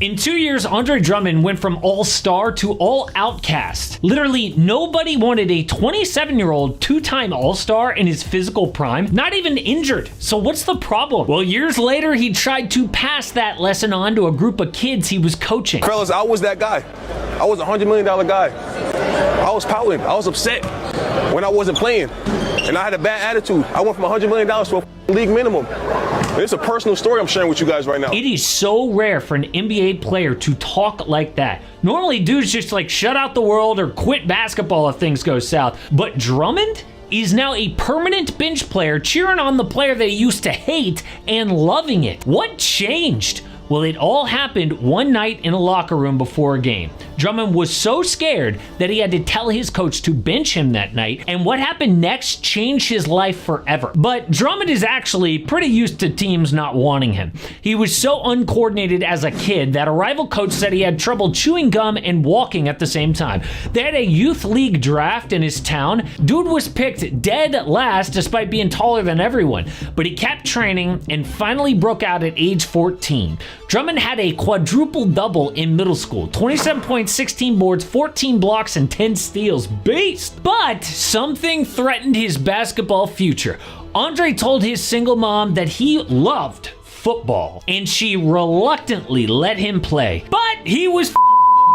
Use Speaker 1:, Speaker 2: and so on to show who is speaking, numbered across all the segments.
Speaker 1: In 2 years, Andre Drummond went from all-star to all-outcast. Literally, nobody wanted a 27-year-old two-time all-star in his physical prime, not even injured. So what's the problem? Well, years later, he tried to pass that lesson on to a group of kids he was coaching.
Speaker 2: Fellas, I was that guy. I was a $100 million guy. I was pouting. I was upset when I wasn't playing. And I had a bad attitude. I went from $100 million to a league minimum. It's a personal story I'm sharing with you guys right now.
Speaker 1: It is so rare for an NBA player to talk like that. Normally, dudes just like shut out the world or quit basketball if things go south. But Drummond is now a permanent bench player cheering on the player they used to hate and loving it. What changed? Well, it all happened one night in a locker room before a game. Drummond was so scared that he had to tell his coach to bench him that night, and what happened next changed his life forever. But Drummond is actually pretty used to teams not wanting him. He was so uncoordinated as a kid that a rival coach said he had trouble chewing gum and walking at the same time. They had a youth league draft in his town. Dude was picked dead last despite being taller than everyone, but he kept training and finally broke out at age 14. Drummond had a quadruple double in middle school, 27 points, 16 boards, 14 blocks, and 10 steals. Beast! But something threatened his basketball future. Andre told his single mom that he loved football, and she reluctantly let him play. But he was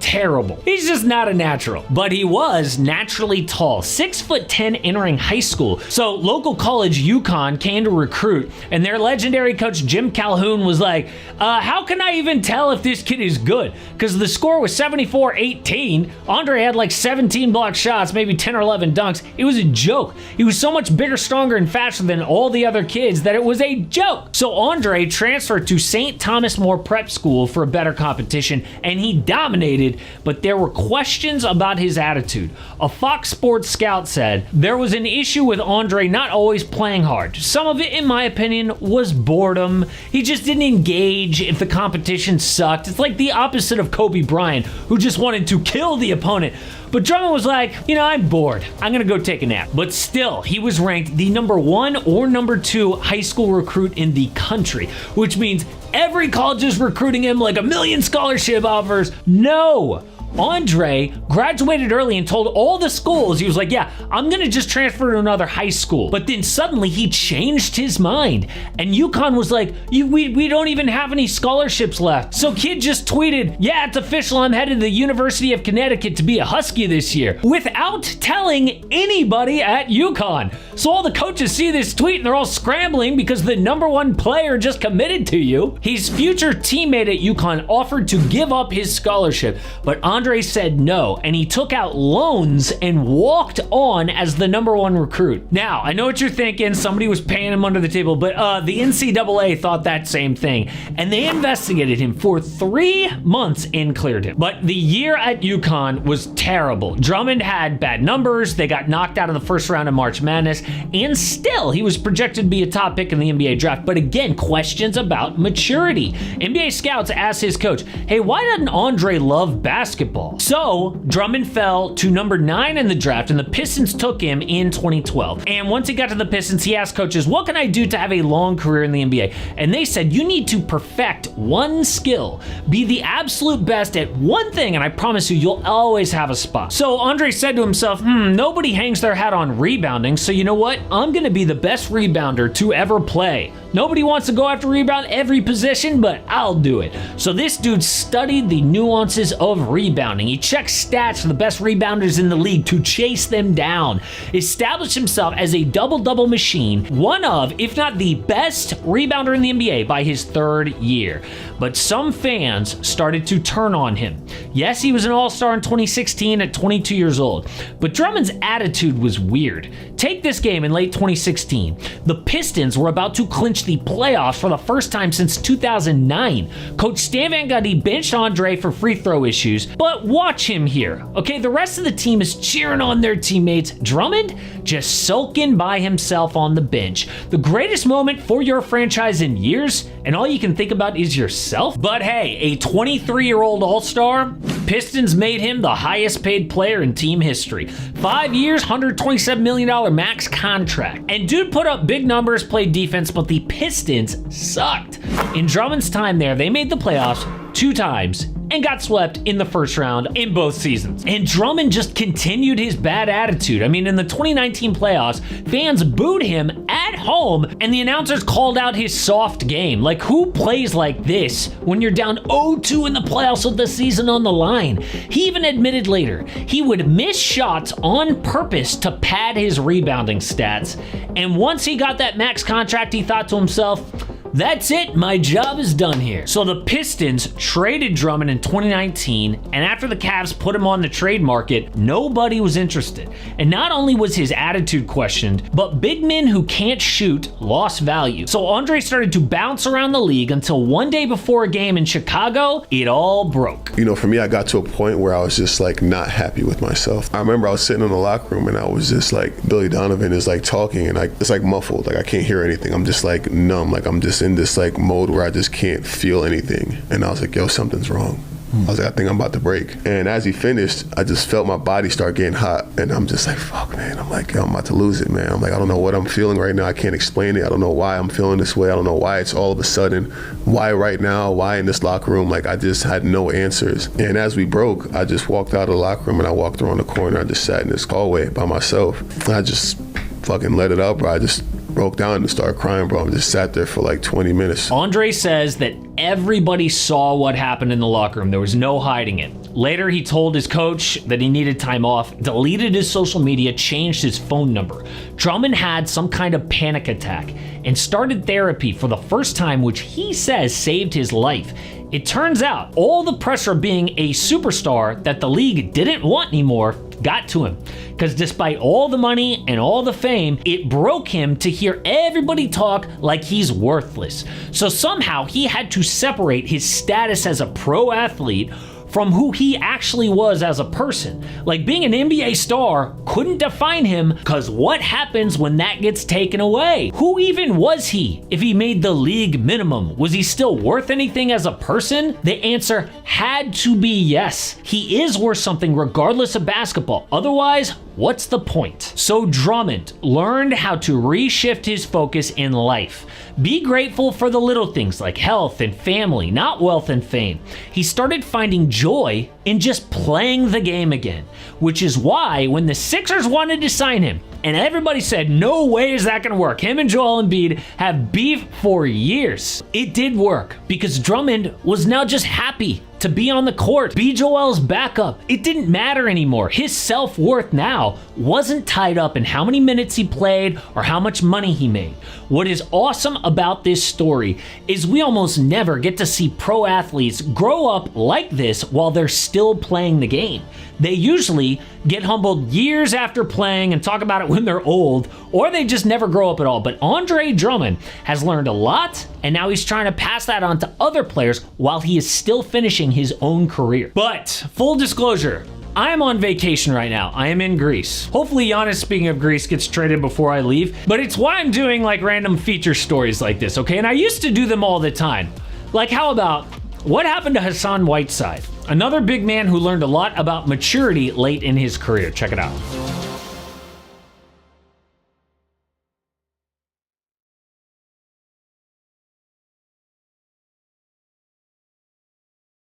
Speaker 1: terrible. He's just not a natural. But he was naturally tall, 6'10" entering high school. So local college UConn came to recruit, and their legendary coach Jim Calhoun was like, how can I even tell if this kid is good? Because the score was 74-18. Andre had like 17 blocked shots, maybe 10 or 11 dunks. It was a joke. He was so much bigger, stronger, and faster than all the other kids that it was a joke. So Andre transferred to St. Thomas More Prep School for a better competition, and he dominated, but there were questions about his attitude. A Fox Sports scout said there was an issue with Andre not always playing hard. Some of it, in my opinion, was boredom. He just didn't engage if the competition sucked. It's like the opposite of Kobe Bryant, who just wanted to kill the opponent. But Drummond was like, I'm bored. I'm gonna go take a nap. But still, he was ranked the #1 or #2 high school recruit in the country, which means every college is recruiting him like a million scholarship offers. No! Andre graduated early and told all the schools, he was like, yeah, I'm gonna just transfer to another high school. But then suddenly he changed his mind, and UConn was like, we don't even have any scholarships left. So kid just tweeted, yeah, it's official, I'm headed to the University of Connecticut to be a Husky this year, without telling anybody at UConn. So all the coaches see this tweet and they're all scrambling because the #1 player just committed to you. His future teammate at UConn offered to give up his scholarship, but Andre said no, and he took out loans and walked on as the #1 recruit. Now, I know what you're thinking, somebody was paying him under the table, but the NCAA thought that same thing, and they investigated him for 3 months and cleared him. But the year at UConn was terrible. Drummond had bad numbers, they got knocked out of the first round of March Madness, and still, he was projected to be a top pick in the NBA draft. But again, questions about maturity. NBA scouts asked his coach, hey, why doesn't Andre love basketball? So, Drummond fell to #9 in the draft, and the Pistons took him in 2012. And once he got to the Pistons, he asked coaches, what can I do to have a long career in the NBA? And they said, you need to perfect one skill. Be the absolute best at one thing, and I promise you, you'll always have a spot. So Andre said to himself, nobody hangs their hat on rebounding, so you know what? I'm gonna be the best rebounder to ever play. Nobody wants to go after rebound every position, but I'll do it. So this dude studied the nuances of rebounding. He checked stats for the best rebounders in the league to chase them down. Established himself as a double-double machine, one of, if not the best rebounder in the NBA by his 3rd year. But some fans started to turn on him. Yes, he was an all-star in 2016 at 22 years old, but Drummond's attitude was weird. Take this game in late 2016. The Pistons were about to clinch the playoffs for the first time since 2009. Coach Stan Van Gundy benched Andre for free throw issues, but watch him here. Okay, the rest of the team is cheering on their teammates. Drummond just sulking by himself on the bench. The greatest moment for your franchise in years, and all you can think about is yourself? But hey, a 23-year-old all-star, Pistons made him the highest paid player in team history. 5 years, $127 million max contract. And dude put up big numbers, played defense, but the Pistons sucked. In Drummond's time there, they made the playoffs 2 times, and got swept in the first round in both seasons. And Drummond just continued his bad attitude. I mean, in the 2019 playoffs, fans booed him at home, and the announcers called out his soft game. Like, who plays like this when you're down 0-2 in the playoffs with the season on the line? He even admitted later he would miss shots on purpose to pad his rebounding stats. And once he got that max contract, he thought to himself, that's it, my job is done here. So the Pistons traded Drummond in 2019, and after the Cavs put him on the trade market, nobody was interested. And not only was his attitude questioned, but big men who can't shoot lost value. So Andre started to bounce around the league until one day before a game in Chicago, it all broke.
Speaker 2: You know, for me, I got to a point where I was just like not happy with myself. I remember I was sitting in the locker room and I was just like, Billy Donovan is like talking and it's like muffled, like I can't hear anything. I'm just like numb, like I'm just in this like mode where I just can't feel anything. And I was like, yo, something's wrong. I was like, I think I'm about to break. And as he finished, I just felt my body start getting hot. And I'm just like, fuck, man. I'm like, yo, I'm about to lose it, man. I'm like, I don't know what I'm feeling right now. I can't explain it. I don't know why I'm feeling this way. I don't know why it's all of a sudden. Why right now? Why in this locker room? Like, I just had no answers. And as we broke, I just walked out of the locker room and I walked around the corner. I just sat in this hallway by myself. And I just fucking let it out, bro. I just broke down and started crying, bro. I just sat there for like 20 minutes.
Speaker 1: Andre says that everybody saw what happened in the locker room. There was no hiding it. Later, he told his coach that he needed time off, deleted his social media, changed his phone number. Drummond had some kind of panic attack and started therapy for the first time, which he says saved his life. It turns out all the pressure of being a superstar that the league didn't want anymore got to him. Because despite all the money and all the fame, it broke him to hear everybody talk like he's worthless. So somehow he had to separate his status as a pro athlete from who he actually was as a person. Like, being an NBA star couldn't define him, because what happens when that gets taken away? Who even was he if he made the league minimum? Was he still worth anything as a person? The answer had to be yes. He is worth something regardless of basketball. Otherwise, what's the point? So Drummond learned how to reshift his focus in life. Be grateful for the little things like health and family, not wealth and fame. He started finding joy in just playing the game again, which is why when the Sixers wanted to sign him, and everybody said, no way is that gonna work. Him and Joel Embiid have beef for years. It did work because Drummond was now just happy to be on the court, be Joel's backup. It didn't matter anymore. His self-worth now wasn't tied up in how many minutes he played or how much money he made. What is awesome about this story is we almost never get to see pro athletes grow up like this while they're still playing the game. They usually get humbled years after playing and talk about it when they're old, or they just never grow up at all. But Andre Drummond has learned a lot, and now he's trying to pass that on to other players while he is still finishing his own career. But full disclosure, I am on vacation right now. I am in Greece. Hopefully Giannis, speaking of Greece, gets traded before I leave. But it's why I'm doing like random feature stories like this, okay? And I used to do them all the time. Like, how about what happened to Hassan Whiteside? Another big man who learned a lot about maturity late in his career. Check it out.